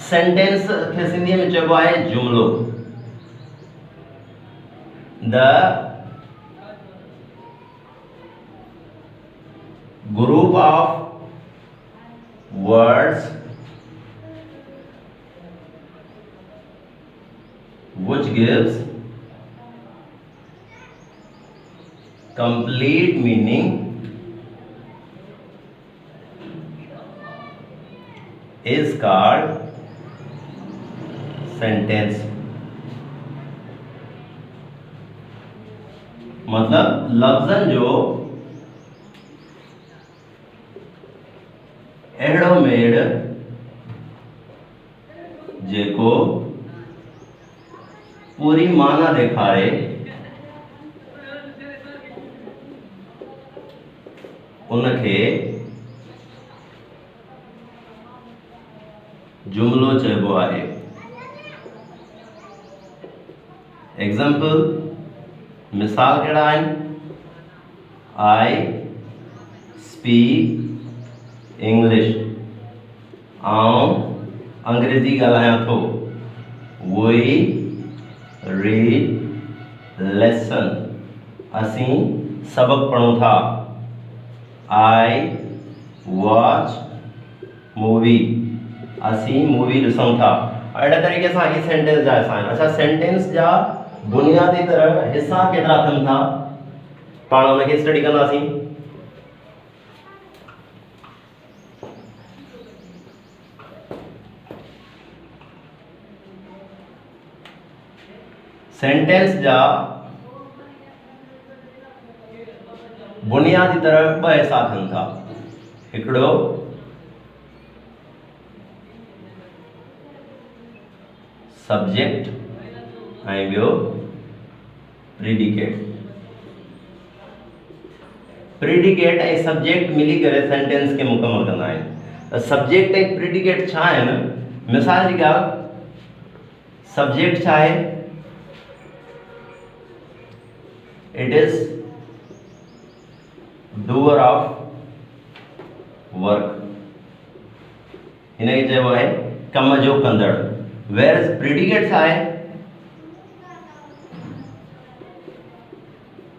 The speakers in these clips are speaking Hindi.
सेंटेंस खे सिंधी में चइबो आहे जुमलो। The group of words which gives complete meaning is called sentence। मतलब लफ्ज़न जो अहिड़ो मेड़ जेको पूरी माना ॾेखारे उनखे जुमलो चइबो आहे। एग्जाम्पल मिसाल कहिड़ा आहिनि? आई स्पीक इंग्लिश, आउं अंग्रेजी ॻाल्हायां थो। वी रीड लेसन, असीं सबक पढ़ूं था। आई वॉच मूवी, असीं मूवी ॾिसूं था। अहिड़े तरीक़े सां ही सेंटेंस जा हिस्सा आहिनि। अच्छा, सेंटेंस जा बुनियादी तरह हिस्सा केतिरा थियनि था, पाण उनखे स्टडी कंदासीं। सेंटेंस जा बुनियादी तरह ॿ हिस्सा थियनि था। हिकिड़ो सब्जेक्ट ऐं ॿियो प्रीडिकेट। प्रीडिकेट ऐं सब्जेक्ट मिली करे सेंटेंस खे मुकमल कंदा आहिनि। त सब्जेक्ट ऐं प्रीडिकेट छा आहिनि? मिसाल जी ॻाल्हि, सब्जेक्ट छा आहे? It is doer of work, हिनखे चइबो आहे कम जो कंदड़। वेयर इज प्रीडिकेट छा आहे?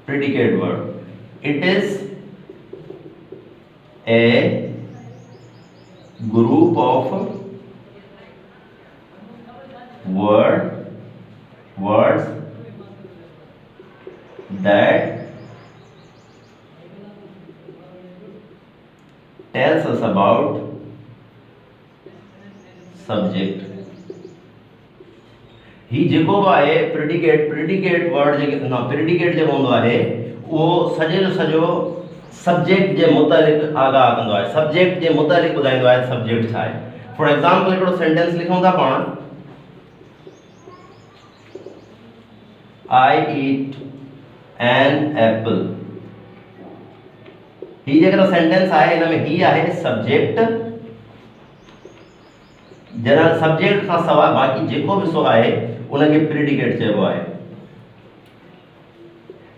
Predicate word, it is a group of words that tells us about subject। ही जेको बि आहे प्रीडिकेट वर्ड प्रीडिकेट जेको हूंदो आहे उहो सॼे जो सॼो सब्जेक्ट जे मुतालिक़ आगाह कंदो आहे, सब्जेक्ट जे मुतालिक़ ॿुधाईंदो आहे सब्जेक्ट छा आहे। फॉर एग्जाम्पल हिकिड़ो सेंटेंस लिखूं था पाण, आई ईट एन एप्पल। ही जेकॾहिं सेंटेंस आहे हिन में ही आहे सब्जेक्ट। जॾहिं सब्जेक्ट खां सवाइ बाक़ी जेको बि सो आहे उनखे प्रीडिकेट चइबो आहे।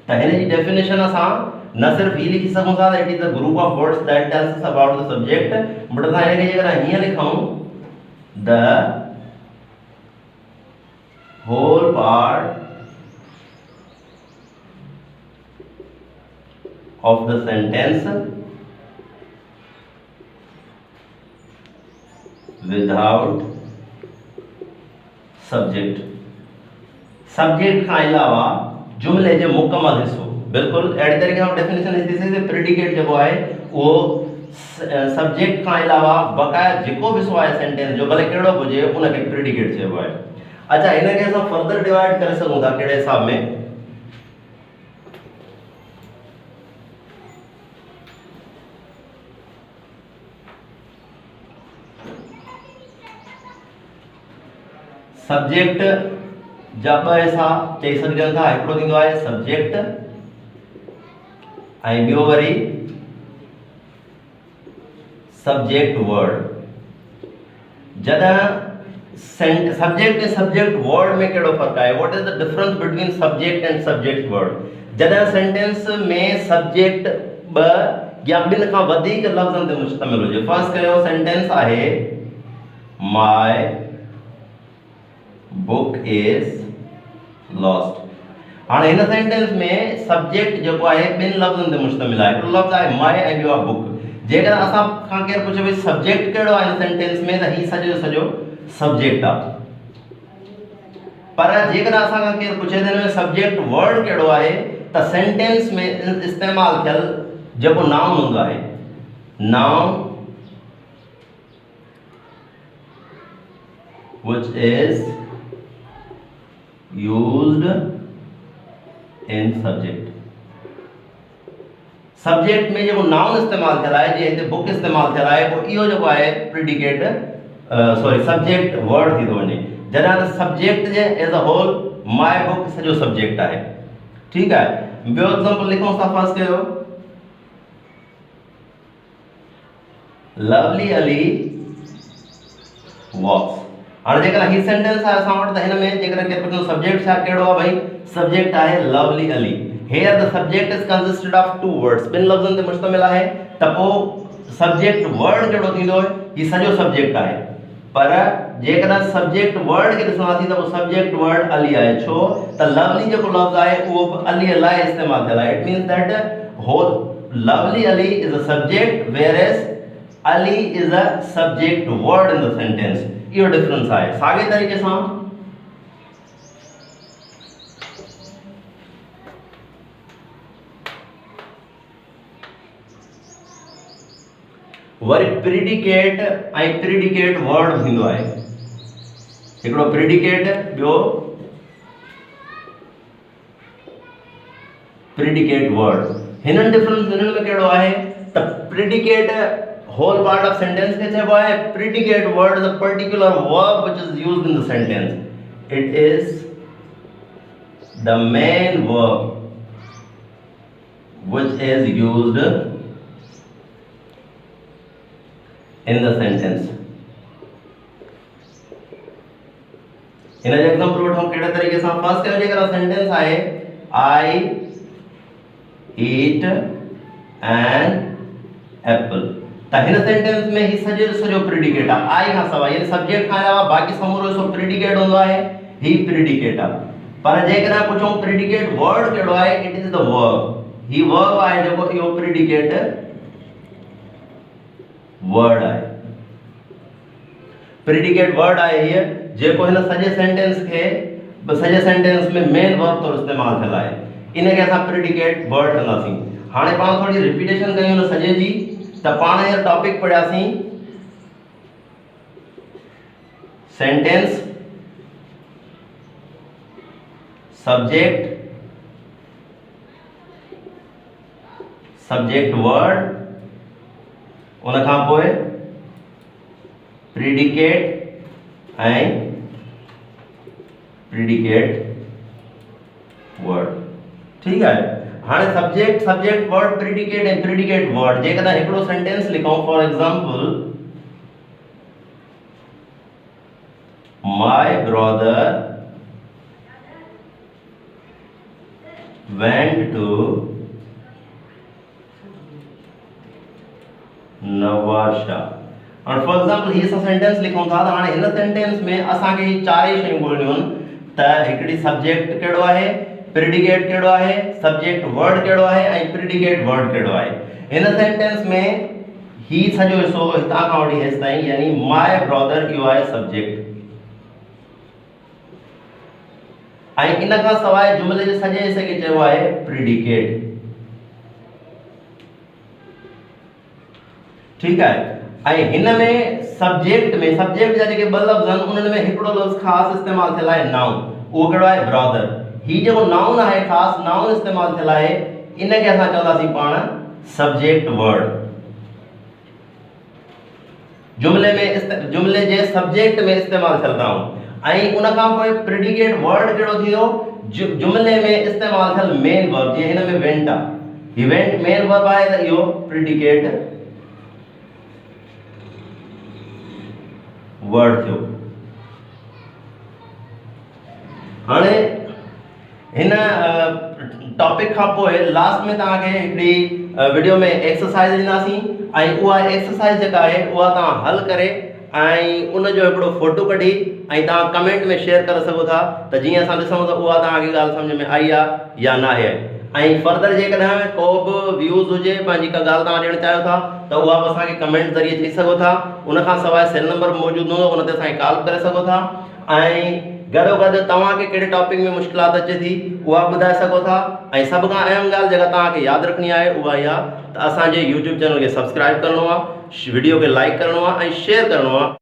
त हिन जी डेफिनेशन असां न सिर्फ ही लिखी सघूं था it is the group of words that tells us about the subject, but असां हिनखे जेकॾहिं हीअं लिखूं the whole part of the sentence without subject। Subject खां अलावा जुमले जे मुकमल हिस्सो। बिल्कुलु अहिड़े तरीक़े सां डेफिनेशन ॾिसी सघे प्रीडिकेट जेको आहे उहो सब्जेक्ट खां अलावा बक़ाया जेको बि सो आहे सेंटेंस जो भले कहिड़ो बि हुजे उनखे प्रीडिकेट चइबो आहे। अच्छा, हिनखे असां फर्दर डिवाइड करे सघूं था कहिड़े हिसाब में? सब्जेक्ट जा ॿ हिस्सा चई सघजनि था। हिकिड़ो थींदो आहे सब्जेक्ट ऐं ॿियो वरी सब्जेक्ट वर्ड। जॾहिं सब्जेक्ट ऐं सब्जेक्ट वर्ड में कहिड़ो फ़र्क़ु आहे? What is the difference between subject and subject word? जॾहिं सेंटेंस में सब्जेक्ट ॿ या ॿिनि खां वधीक लफ़्ज़नि ते मुश्तमिल हुजे। फर्स्ट कयो सेंटेंस आहे माय बुक इज लॉस्ट। हाणे हिन सेंटेंस में सब्जेक्ट जेको आहे ॿिनि लफ़्ज़नि ते मुश्तमिल आहे। हिकिड़ो लफ़्ज़ आहे माय ऐं ॿियो आहे बुक। जेकर असां खां केरु पुछे भई सब्जेक्ट कहिड़ो आहे हिन सेंटेंस में, त ही सॼो सब्जेक्ट आहे। पर जेकर असां खां केरु पुछे त हिन में सब्जेक्ट वर्ड कहिड़ो आहे, त सेंटेंस में इस्तेमालु थियल जेको नाउन हूंदो आहे, noun which is used in subject। Subject में जेको नाउन इस्तेमाल थियल आहे, जीअं हिते बुक इस्तेमाल थियल आहे, पोइ इहो जेको आहे प्रिडिकेट सब्जेक्ट वर्ड थी थो वञे। जॾहिं त सब्जेक्ट जे as a whole my book सॼो सब्जेक्ट आहे। ठीकु आहे। ॿियो एग्जांपल लिखूं था। फर्स्ट कयो, लवली अली वॉक्स। हाणे जेकर ही सेंटेंस आहे असां वटि, त हिन में जेकर केरु पुछो सब्जेक्ट छा कहिड़ो आहे, भाई सब्जेक्ट आहे lovely Ali. Here the subject is consisted of two words, ॿिनि लफ़्ज़नि ते मुश्तमिल आहे। त पोइ सब्जेक्ट वर्ड कहिड़ो थींदो, ही सॼो सब्जेक्ट आहे। पर जेकर सब्जेक्ट वर्ड खे ॾिसंदासीं त पोइ सब्जेक्ट वर्ड अली आहे। छो त लवली जेको लफ़्ज़ आहे उहो अली लाइ इस्तेमालु थियल आहे। It means that whole lovely Ali is a subject whereas Ali is a subject word in the sentence. इहो डिफरेंस आहे। साॻे तरीक़े सां वरी प्रिडिकेट ऐं प्रिडिकेट वर्ड थींदो आहे। हिकिड़ो प्रिडिकेट, ॿियो प्रिडिकेट वर्ड। हिननि डिफरेंस हिननि में कहिड़ो आहे त predicate whole part of sentence के चइबो आहे। predicate word is a particular verb which is used in the sentence। it is the main verb which is used in the sentence। इन जो एग्जांपल वठूं कहिड़े तरीक़े सां। फर्स्ट कयो, जेकर सेंटेंस आहे I eat an apple, त हिन सेंटेंस में ही सॼो प्रिडिकेट आहे। आई खां सवाइ यानी सब्जेक्ट खां अलावा बाक़ी समूरो सो प्रिडिकेट हूंदो आहे, ही प्रिडिकेट आहे। पर जेकर पुछूं प्रिडिकेट वर्ड कहिड़ो आहे, it is the verb. He verb आहे जेको इहो प्रिडिकेट वर्ड आहे। प्रिडिकेट वर्ड आहे हीअ जेको हिन सॼे सेंटेंस में मेन वर्ब तौर इस्तेमालु थियल आहे। इनखे असां प्रिडिकेट वर्ड कंदासीं। हाणे पाण थोरी रिपीटेशन कयूं न सॼे जी, त पाण हीअ टॉपिक पढ़ियासीं सेंटेंस, सब्जेक्ट, सब्जेक्ट वर्ड, उन खां पोइ प्रिडिकेट ऐं प्रिडिकेट वर्ड। ठीक है। हाँ subject word predicate and predicate word जेकॾहिं हिकिड़ो सेंटेंस लिखूं for example my brother went to नवाशा और फॉर एग्जांपल ही सेंटेंस लिखूं था तो हाणे हिन सेंटेंस में असांखे ही चार ही शयूं ॻोल्हणियूं आहिनि त हिकिड़ी सब्जेक्ट कहिड़ो आहे, प्रिडिकेट कहिड़ो आहे, सब्जेक्ट वर्ड कहिड़ो आहे ऐं प्रिडिकेट वर्ड कहिड़ो आहे। हिन सेंटेंस में ही सॼो हिस्सो हितां खां वठी हेसि ताईं यानी माय ब्रदर इहो आहे सब्जेक्ट ऐं इन खां सवाइ जुमले जे सॼे हिस्से खे चइबो आहे प्रिडिकेट। ठीक है। ऐं हिन में सब्जेक्ट जा जेके ॿ लफ़्ज़ आहिनि उन्हनि में हिकिड़ो लफ़्ज़ ख़ासि इस्तेमालु थियल आहे नाउन, उहो कहिड़ो आहे ब्रदर। ही जेको नाउन आहे ख़ासि नाउन इस्तेमालु थियल आहे इनखे असां चवंदासीं पाण सब्जेक्ट वर्ड। जुमले जे सब्जेक्ट में इस्तेमालु थियल नाउन ऐं उन खां पोइ प्रिडिकेट वर्ड कहिड़ो थींदो, जुमले में इस्तेमालु थियल मेन वर्ब। जीअं हिन में वेंट आहे, ही वेंट मेन वर्ब आहे त इहो प्रिडिकेट वर्ड थियो। हाणे हिन टॉपिक खां पोइ लास्ट में तव्हांखे हिकिड़ी वीडियो में एक्सरसाइज ॾींदासीं ऐं उहा एक्सरसाइज जेका आहे उहा तव्हां हल करे ऐं उन जो हिकिड़ो फोटो कढी ऐं तव्हां कमेंट में शेयर करे सघो था त जीअं असां ॾिसूं त उहा तव्हांखे ॻाल्हि सम्झ में आई आहे या न आहे। ऐं फर्दर जेकॾहिं को बि व्यूज़ हुजे, पंहिंजी का ॻाल्हि तव्हां ॾियणु चाहियो था त उहा बि असांखे कमेंट ज़रिए चई सघो था। उन खां सवाइ सेल नंबर मौजूदु हूंदो, उन ते असांखे कॉल करे सघो था। ऐं गॾोगॾु तव्हांखे कहिड़े टॉपिक में मुश्किलात अचे थी उहा ॿुधाए सघो था। ऐं सभ खां अहम ॻाल्हि जेका तव्हांखे यादि रखणी आहे उहा इहा त असांजे यूट्यूब चैनल खे सब्सक्राइब करिणो आहे, वीडियो खे लाइक करिणो आहे ऐं शेयर करिणो आहे।